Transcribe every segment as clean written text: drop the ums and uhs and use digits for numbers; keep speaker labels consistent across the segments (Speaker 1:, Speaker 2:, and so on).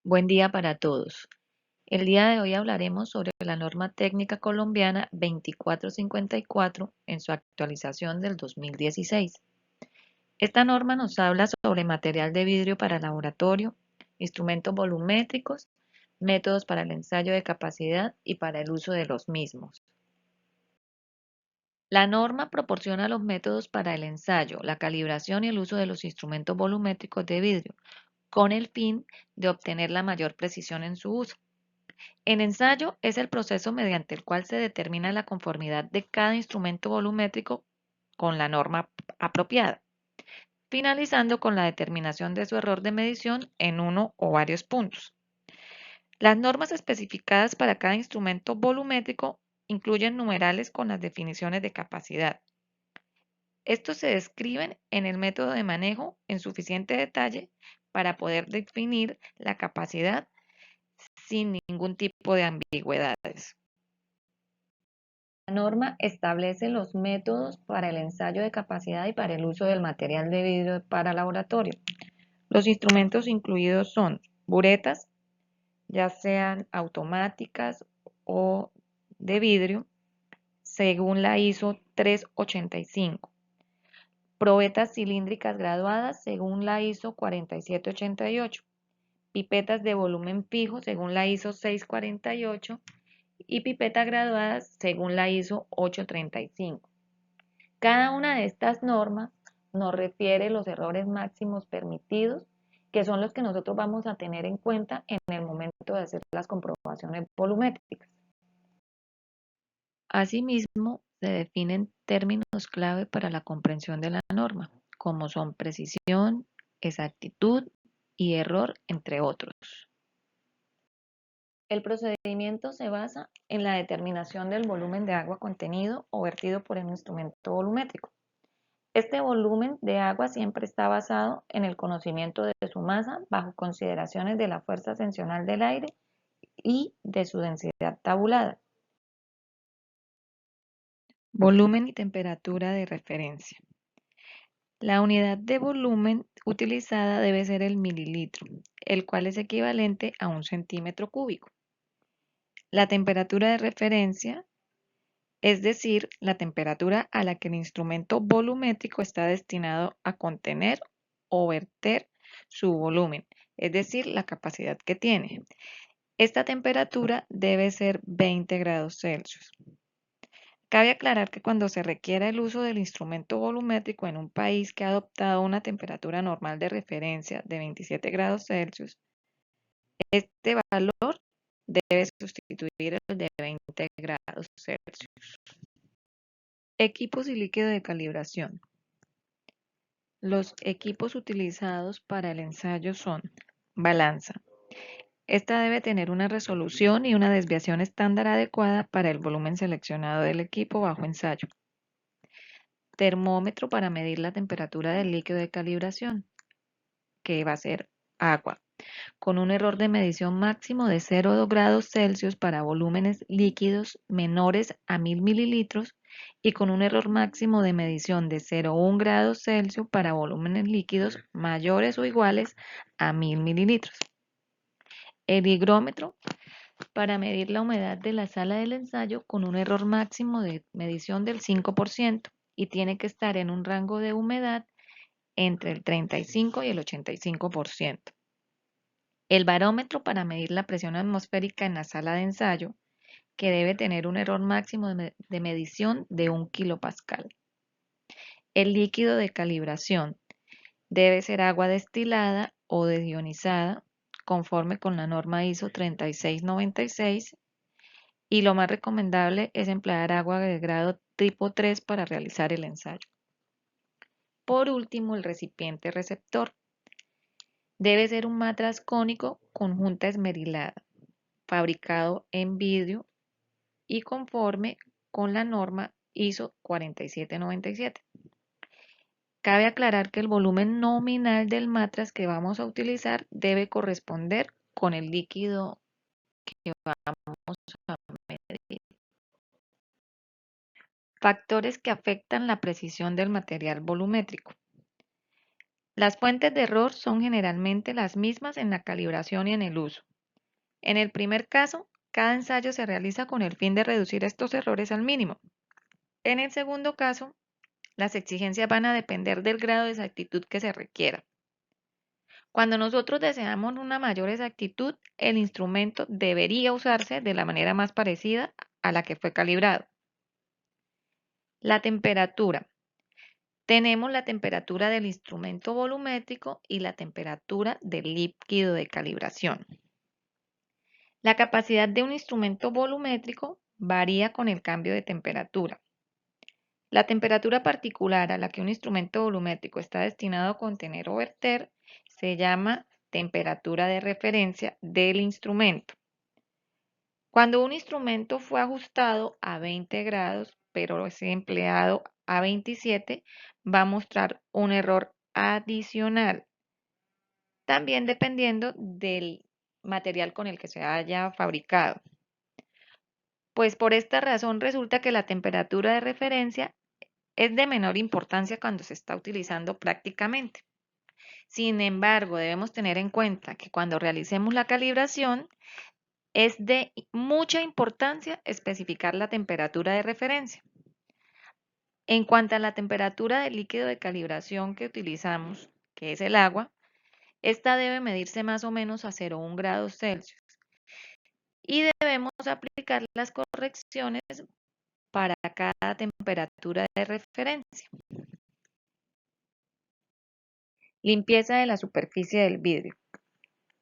Speaker 1: Buen día para todos. El día de hoy hablaremos sobre la norma técnica colombiana 2454 en su actualización del 2016. Esta norma nos habla sobre material de vidrio para laboratorio, instrumentos volumétricos, métodos para el ensayo de capacidad y para el uso de los mismos. La norma proporciona los métodos para el ensayo, la calibración y el uso de los instrumentos volumétricos de vidrio, con el fin de obtener la mayor precisión en su uso. El ensayo es el proceso mediante el cual se determina la conformidad de cada instrumento volumétrico con la norma apropiada, finalizando con la determinación de su error de medición en uno o varios puntos. Las normas especificadas para cada instrumento volumétrico incluyen numerales con las definiciones de capacidad. Estos se describen en el método de manejo en suficiente detalle para poder definir la capacidad sin ningún tipo de ambigüedades. La norma establece los métodos para el ensayo de capacidad y para el uso del material de vidrio para laboratorio. Los instrumentos incluidos son buretas, ya sean automáticas o de vidrio, según la ISO 385. Probetas cilíndricas graduadas, según la ISO 4788. Pipetas de volumen fijo, según la ISO 648. Y pipetas graduadas, según la ISO 835. Cada una de estas normas nos refiere los errores máximos permitidos, que son los que nosotros vamos a tener en cuenta en el momento de hacer las comprobaciones volumétricas. Asimismo, se definen términos clave para la comprensión de la norma, como son precisión, exactitud y error, entre otros. El procedimiento se basa en la determinación del volumen de agua contenido o vertido por el instrumento volumétrico. Este volumen de agua siempre está basado en el conocimiento de su masa bajo consideraciones de la fuerza ascensional del aire y de su densidad tabulada. Volumen y temperatura de referencia. La unidad de volumen utilizada debe ser el mililitro, el cual es equivalente a 1 centímetro cúbico. La temperatura de referencia, es decir, la temperatura a la que el instrumento volumétrico está destinado a contener o verter su volumen, es decir, la capacidad que tiene. Esta temperatura debe ser 20 grados Celsius. Cabe aclarar que cuando se requiera el uso del instrumento volumétrico en un país que ha adoptado una temperatura normal de referencia de 27 grados Celsius, este valor debe sustituir el de 20 grados Celsius. Equipos y líquido de calibración. Los equipos utilizados para el ensayo son balanza. Esta debe tener una resolución y una desviación estándar adecuada para el volumen seleccionado del equipo bajo ensayo. Termómetro para medir la temperatura del líquido de calibración, que va a ser agua, con un error de medición máximo de 0 grados Celsius para volúmenes líquidos menores a 1000 mililitros y con un error máximo de medición de 0,1 grados Celsius para volúmenes líquidos mayores o iguales a 1000 mililitros. El higrómetro para medir la humedad de la sala del ensayo con un error máximo de medición del 5% y tiene que estar en un rango de humedad entre el 35 y el 85%. El barómetro para medir la presión atmosférica en la sala de ensayo, que debe tener un error máximo de medición de 1 kilopascal. El líquido de calibración debe ser agua destilada o desionizada, conforme con la norma ISO 3696, y lo más recomendable es emplear agua de grado tipo 3 para realizar el ensayo. Por último, el recipiente receptor. Debe ser un matraz cónico con junta esmerilada, fabricado en vidrio y conforme con la norma ISO 4797. Cabe aclarar que el volumen nominal del matraz que vamos a utilizar debe corresponder con el líquido que vamos a medir. Factores que afectan la precisión del material volumétrico. Las fuentes de error son generalmente las mismas en la calibración y en el uso. En el primer caso, cada ensayo se realiza con el fin de reducir estos errores al mínimo. En el segundo caso, las exigencias van a depender del grado de exactitud que se requiera. Cuando nosotros deseamos una mayor exactitud, el instrumento debería usarse de la manera más parecida a la que fue calibrado. La temperatura. Tenemos la temperatura del instrumento volumétrico y la temperatura del líquido de calibración. La capacidad de un instrumento volumétrico varía con el cambio de temperatura. La temperatura particular a la que un instrumento volumétrico está destinado a contener o verter se llama temperatura de referencia del instrumento. Cuando un instrumento fue ajustado a 20 grados, pero es empleado a 27, va a mostrar un error adicional, también dependiendo del material con el que se haya fabricado. Pues por esta razón resulta que la temperatura de referencia es de menor importancia cuando se está utilizando prácticamente. Sin embargo, debemos tener en cuenta que cuando realicemos la calibración, es de mucha importancia especificar la temperatura de referencia. En cuanto a la temperatura del líquido de calibración que utilizamos, que es el agua, esta debe medirse más o menos a 0,1 grados Celsius y debemos aplicar las correcciones para cada temperatura de referencia. Limpieza de la superficie del vidrio.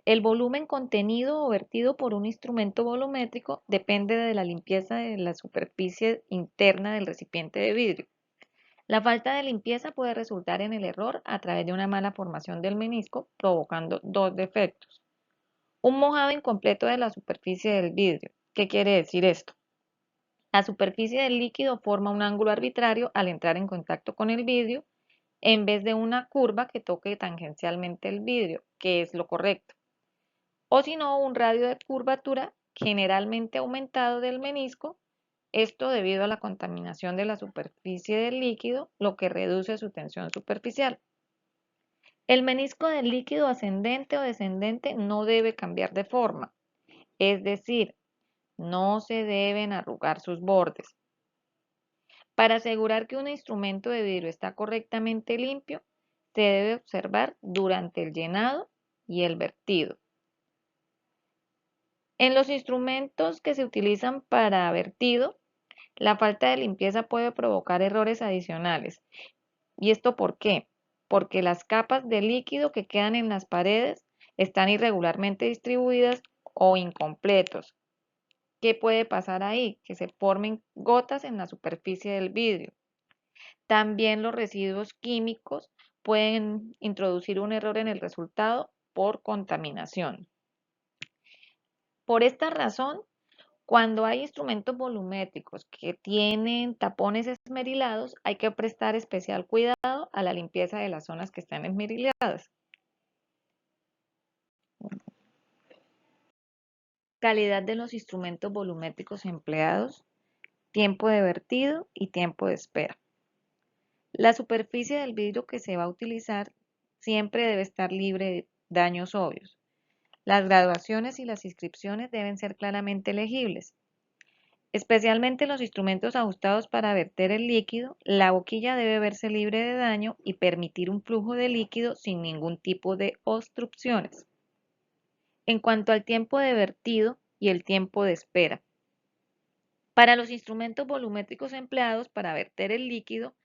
Speaker 1: El volumen contenido o vertido por un instrumento volumétrico depende de la limpieza de la superficie interna del recipiente de vidrio. La falta de limpieza puede resultar en el error a través de una mala formación del menisco, provocando dos defectos. Un mojado incompleto de la superficie del vidrio. ¿Qué quiere decir esto? La superficie del líquido forma un ángulo arbitrario al entrar en contacto con el vidrio, en vez de una curva que toque tangencialmente el vidrio, que es lo correcto. O si no, un radio de curvatura generalmente aumentado del menisco, esto debido a la contaminación de la superficie del líquido, lo que reduce su tensión superficial. El menisco del líquido ascendente o descendente no debe cambiar de forma, es decir, no se deben arrugar sus bordes. Para asegurar que un instrumento de vidrio está correctamente limpio, se debe observar durante el llenado y el vertido. En los instrumentos que se utilizan para vertido, la falta de limpieza puede provocar errores adicionales. ¿Y esto por qué? Porque las capas de líquido que quedan en las paredes están irregularmente distribuidas o incompletos. ¿Qué puede pasar ahí? Que se formen gotas en la superficie del vidrio. También los residuos químicos pueden introducir un error en el resultado por contaminación. Por esta razón, cuando hay instrumentos volumétricos que tienen tapones esmerilados, hay que prestar especial cuidado a la limpieza de las zonas que están esmeriladas. Calidad de los instrumentos volumétricos empleados, tiempo de vertido y tiempo de espera. La superficie del vidrio que se va a utilizar siempre debe estar libre de daños obvios. Las graduaciones y las inscripciones deben ser claramente legibles. Especialmente los instrumentos ajustados para verter el líquido, la boquilla debe verse libre de daño y permitir un flujo de líquido sin ningún tipo de obstrucciones. En cuanto al tiempo de vertido y el tiempo de espera. Para los instrumentos volumétricos empleados para verter el líquido,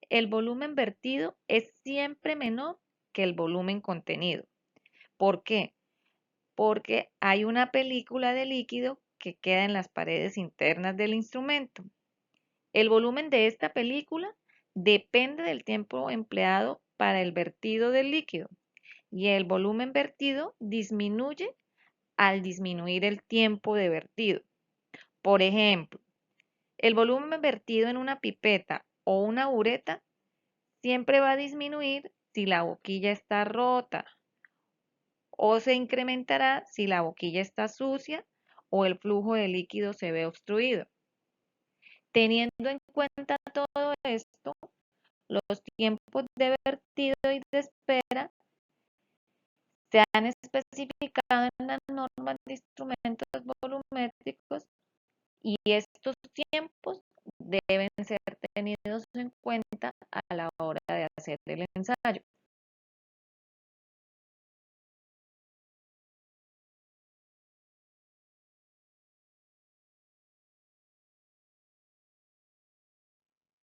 Speaker 1: el volumen vertido es siempre menor que el volumen contenido. ¿Por qué? Porque hay una película de líquido que queda en las paredes internas del instrumento. El volumen de esta película depende del tiempo empleado para el vertido del líquido y el volumen vertido disminuye al disminuir el tiempo de vertido. Por ejemplo, el volumen vertido en una pipeta o una bureta siempre va a disminuir si la boquilla está rota o se incrementará si la boquilla está sucia o el flujo de líquido se ve obstruido. Teniendo en cuenta todo esto, los tiempos de vertido y de espera se han especificado en las normas de instrumentos volumétricos y estos tiempos deben ser tenidos en cuenta a la hora de hacer el ensayo.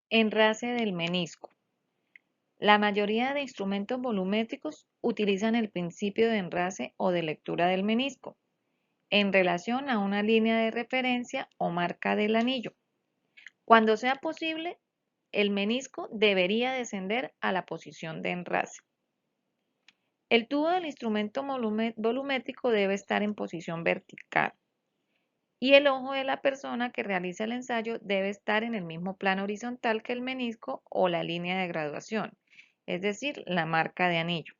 Speaker 1: Enrase del menisco. La mayoría de instrumentos volumétricos utilizan el principio de enrase o de lectura del menisco en relación a una línea de referencia o marca del anillo. Cuando sea posible, el menisco debería descender a la posición de enrase. El tubo del instrumento volumétrico debe estar en posición vertical y el ojo de la persona que realiza el ensayo debe estar en el mismo plano horizontal que el menisco o la línea de graduación, es decir, la marca de anillo.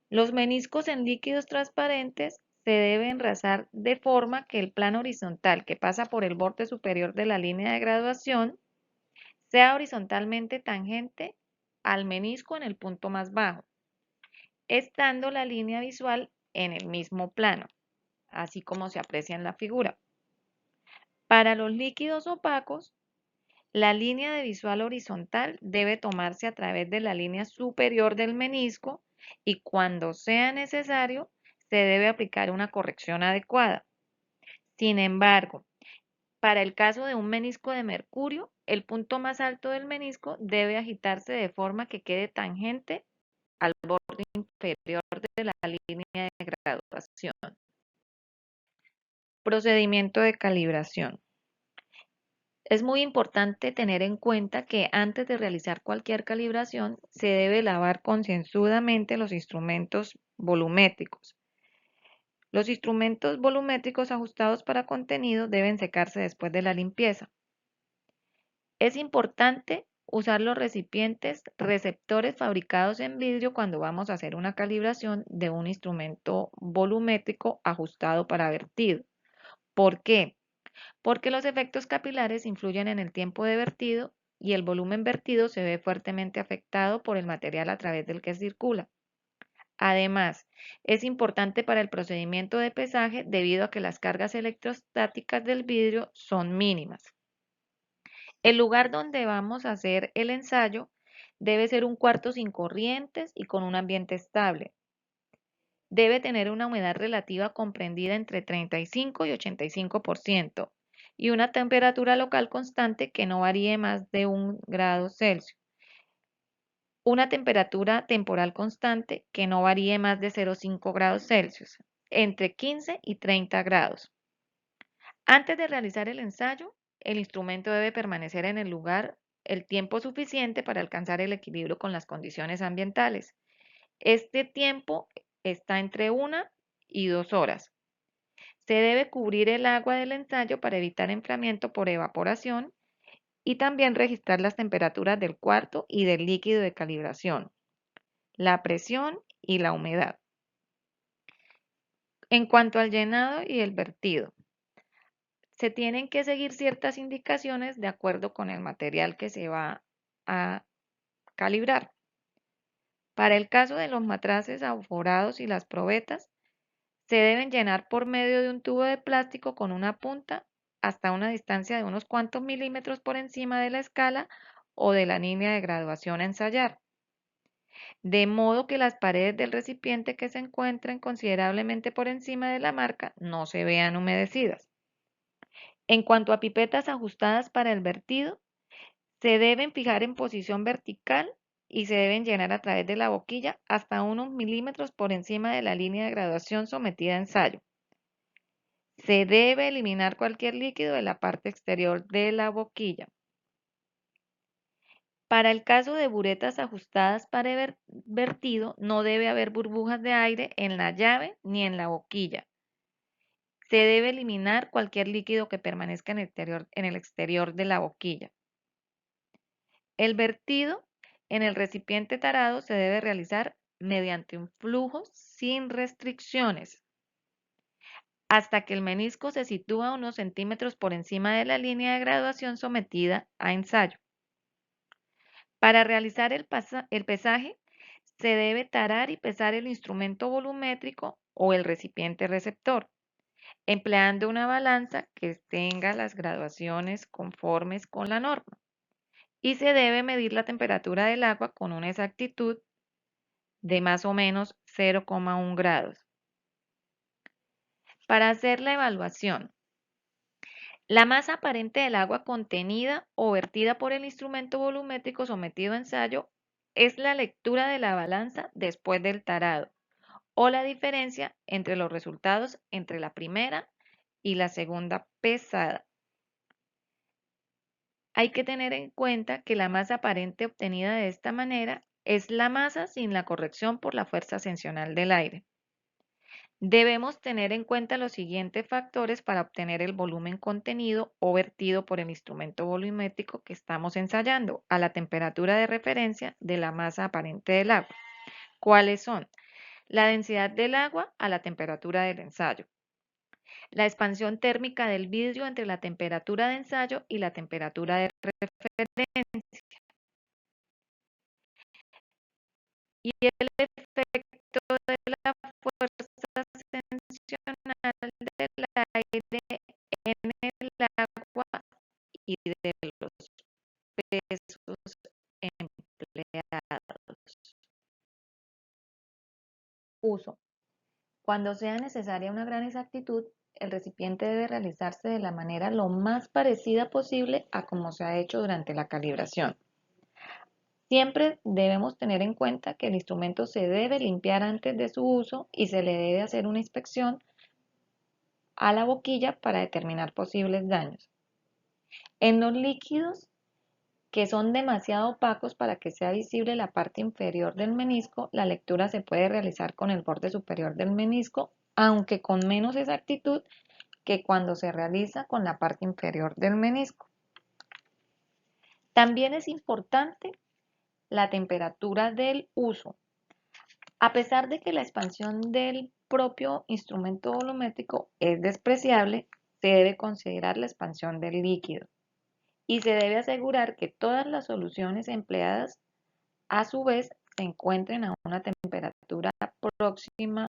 Speaker 1: Los meniscos en líquidos transparentes se deben enrasar de forma que el plano horizontal que pasa por el borde superior de la línea de graduación sea horizontalmente tangente al menisco en el punto más bajo, estando la línea visual en el mismo plano, así como se aprecia en la figura. Para los líquidos opacos, la línea de visual horizontal debe tomarse a través de la línea superior del menisco y cuando sea necesario se debe aplicar una corrección adecuada. Sin embargo, para el caso de un menisco de mercurio, el punto más alto del menisco debe agitarse de forma que quede tangente al borde inferior de la línea de graduación. Procedimiento de calibración. Es muy importante tener en cuenta que antes de realizar cualquier calibración se debe lavar concienzudamente los instrumentos volumétricos. Los instrumentos volumétricos ajustados para contenido deben secarse después de la limpieza. Es importante usar los recipientes receptores fabricados en vidrio cuando vamos a hacer una calibración de un instrumento volumétrico ajustado para vertido. ¿Por qué? Porque los efectos capilares influyen en el tiempo de vertido y el volumen vertido se ve fuertemente afectado por el material a través del que circula. Además, es importante para el procedimiento de pesaje debido a que las cargas electrostáticas del vidrio son mínimas. El lugar donde vamos a hacer el ensayo debe ser un cuarto sin corrientes y con un ambiente estable. Debe tener una humedad relativa comprendida entre 35 y 85% y una temperatura local constante que no varíe más de 1 grado Celsius. Una temperatura temporal constante que no varíe más de 0,5 grados Celsius, entre 15 y 30 grados. Antes de realizar el ensayo, el instrumento debe permanecer en el lugar el tiempo suficiente para alcanzar el equilibrio con las condiciones ambientales. Este tiempo está entre 1 y 2 horas. Se debe cubrir el agua del ensayo para evitar enfriamiento por evaporación y también registrar las temperaturas del cuarto y del líquido de calibración, la presión y la humedad. En cuanto al llenado y el vertido, se tienen que seguir ciertas indicaciones de acuerdo con el material que se va a calibrar. Para el caso de los matraces aforados y las probetas, se deben llenar por medio de un tubo de plástico con una punta hasta una distancia de unos cuantos milímetros por encima de la escala o de la línea de graduación a ensayar, de modo que las paredes del recipiente que se encuentren considerablemente por encima de la marca no se vean humedecidas. En cuanto a pipetas ajustadas para el vertido, se deben fijar en posición vertical y se deben llenar a través de la boquilla hasta unos milímetros por encima de la línea de graduación sometida a ensayo. Se debe eliminar cualquier líquido de la parte exterior de la boquilla. Para el caso de buretas ajustadas para vertido, no debe haber burbujas de aire en la llave ni en la boquilla. Se debe eliminar cualquier líquido que permanezca en el exterior de la boquilla. El vertido en el recipiente tarado se debe realizar mediante un flujo sin restricciones hasta que el menisco se sitúa unos centímetros por encima de la línea de graduación sometida a ensayo. Para realizar el pesaje, se debe tarar y pesar el instrumento volumétrico o el recipiente receptor, empleando una balanza que tenga las graduaciones conformes con la norma. Y se debe medir la temperatura del agua con una exactitud de más o menos 0,1 grados. Para hacer la evaluación, la masa aparente del agua contenida o vertida por el instrumento volumétrico sometido a ensayo es la lectura de la balanza después del tarado o la diferencia entre los resultados entre la primera y la segunda pesada. Hay que tener en cuenta que la masa aparente obtenida de esta manera es la masa sin la corrección por la fuerza ascensional del aire. Debemos tener en cuenta los siguientes factores para obtener el volumen contenido o vertido por el instrumento volumétrico que estamos ensayando a la temperatura de referencia de la masa aparente del agua. ¿Cuáles son? La densidad del agua a la temperatura del ensayo, la expansión térmica del vidrio entre la temperatura de ensayo y la temperatura de referencia, y el efecto de la fuerza ascensional del aire en el agua y de los pesos empleados. Uso. Cuando sea necesaria una gran exactitud, el recipiente debe realizarse de la manera lo más parecida posible a como se ha hecho durante la calibración. Siempre debemos tener en cuenta que el instrumento se debe limpiar antes de su uso y se le debe hacer una inspección a la boquilla para determinar posibles daños. En los líquidos que son demasiado opacos para que sea visible la parte inferior del menisco, la lectura se puede realizar con el borde superior del menisco, aunque con menos exactitud que cuando se realiza con la parte inferior del menisco. También es importante la temperatura del uso. A pesar de que la expansión del propio instrumento volumétrico es despreciable, se debe considerar la expansión del líquido y se debe asegurar que todas las soluciones empleadas a su vez se encuentren a una temperatura próxima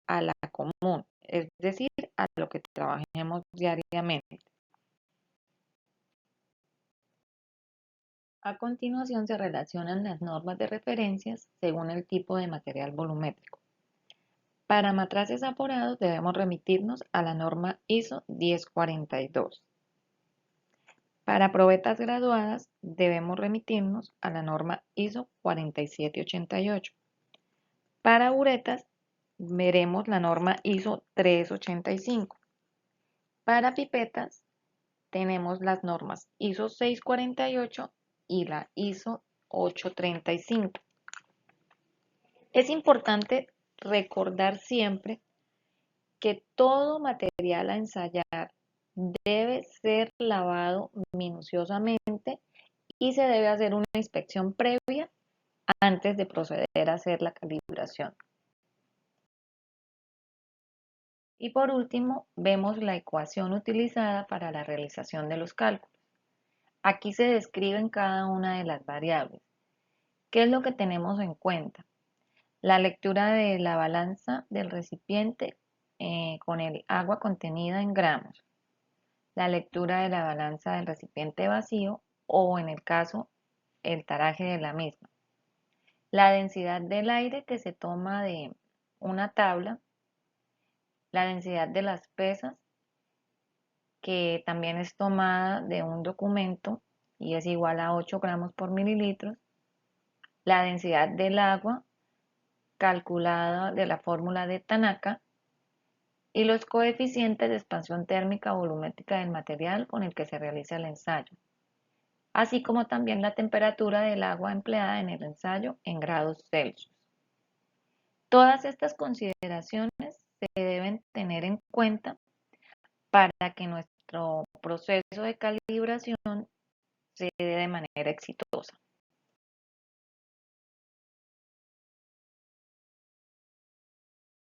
Speaker 1: a la común, es decir, a lo que trabajemos diariamente. A continuación se relacionan las normas de referencias según el tipo de material volumétrico. Para matraces aporados debemos remitirnos a la norma ISO 1042. Para probetas graduadas debemos remitirnos a la norma ISO 4788. Para uretas veremos la norma ISO 385. Para pipetas tenemos las normas ISO 648 y la ISO 835. Es importante recordar siempre que todo material a ensayar debe ser lavado minuciosamente y se debe hacer una inspección previa antes de proceder a hacer la calibración. Y por último, vemos la ecuación utilizada para la realización de los cálculos. Aquí se describen cada una de las variables. ¿Qué es lo que tenemos en cuenta? La lectura de la balanza del recipiente con el agua contenida en gramos. La lectura de la balanza del recipiente vacío o, en el caso, el taraje de la misma. La densidad del aire que se toma de una tabla. La densidad de las pesas, que también es tomada de un documento y es igual a 8 gramos por mililitro. La densidad del agua, calculada de la fórmula de Tanaka, y los coeficientes de expansión térmica o volumétrica del material con el que se realiza el ensayo, así como también la temperatura del agua empleada en el ensayo en grados Celsius. Todas estas consideraciones se deben tener en cuenta para que nuestro proceso de calibración se dé de manera exitosa.